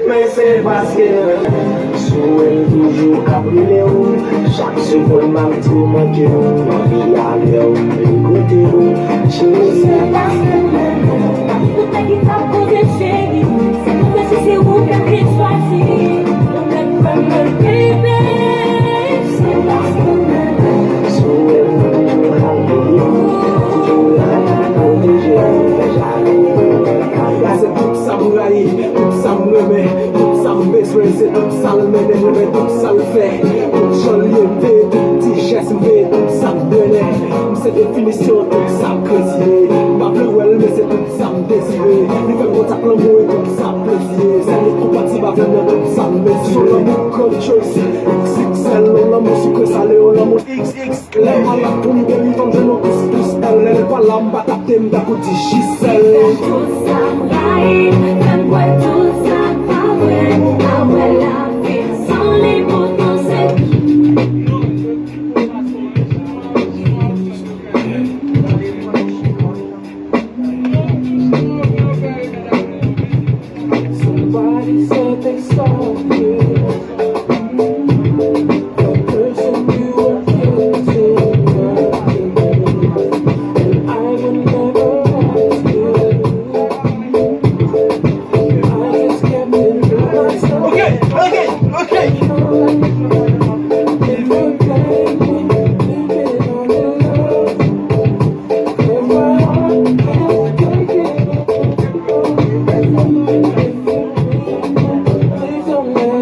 Mais c'est parce que sou elle toujours cabriolet ou chaque seconde m'a tout manqué ou ma vie à l'heure écoutez ou C'est parce que tout est qui t'a posé chérie. C'est pour que si c'est vous qui choisi. Don't let from the baby. C'est parce que sou elle toujours cabriolet toujours là protéger jamais. C'est tout ça m'raille, tout ça m'remet, tout ça m'besoin, c'est tout ça le mène, tout ça le fait. Tout ça l'aimer, tout t-shirt m'veut, tout ça m'donner. C'est définition, tout ça crédit. Ma plus mais c'est tout ça m'désiré. Il fait contact l'amour et tout ça plaisir. C'est les compatibles avec tout ça m'mesure. Sur l'amour control, XXL, l'amour sucré salé, l'amour XX. Les malades pour nous guérir comme je n'en tous elle. Elle est pas là, m'bat à thème d'à-côté Gisèle. tout ça m'raille. Même moi tout ça pas vrai. Ah ouais la vie sans les potentiels. Somebody said they saw you. The person you were kissing, and I would never ask you. I just kept it to myself. Okay. If you're playing with leave it on the love. 'Cause my heart can't take it. Please don't let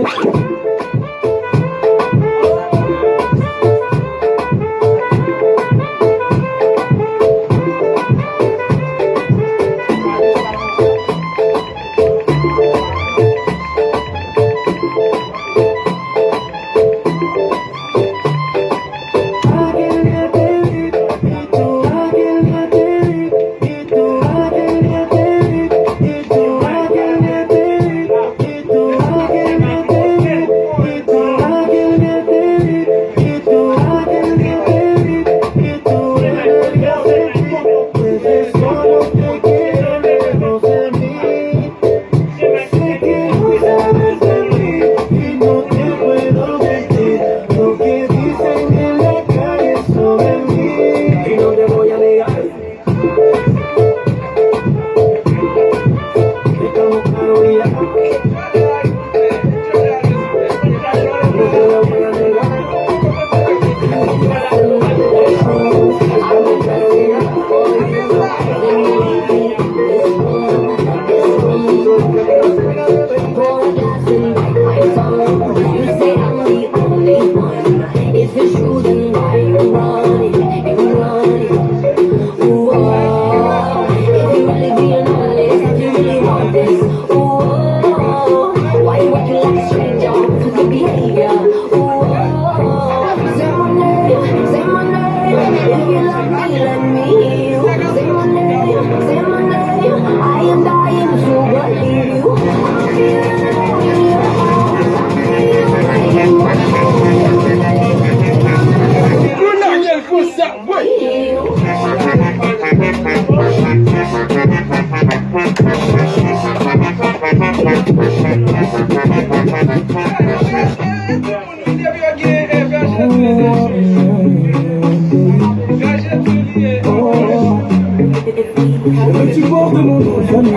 tu portes mon nom de famille.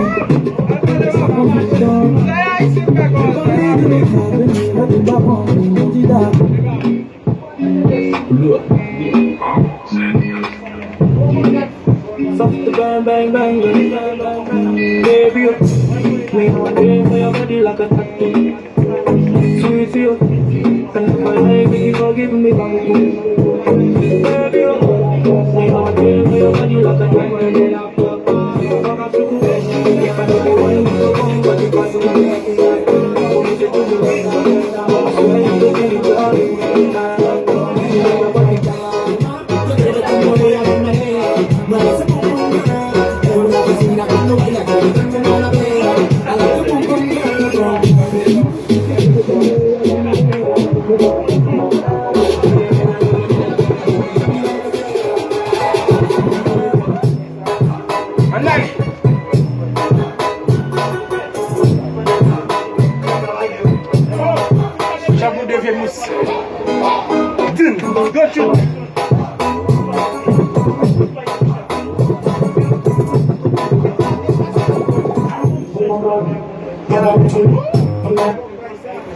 Ça prend du temps. Dans les mes souvenirs, à tes parents, mon candidat. Soft bang bang bang bang. Baby, me want to for your body like a tattoo. Sweet you, and if I like you, forgive me, baby. Baby, me want to for your body like a tattoo. Yes. Dün, götür. Get up to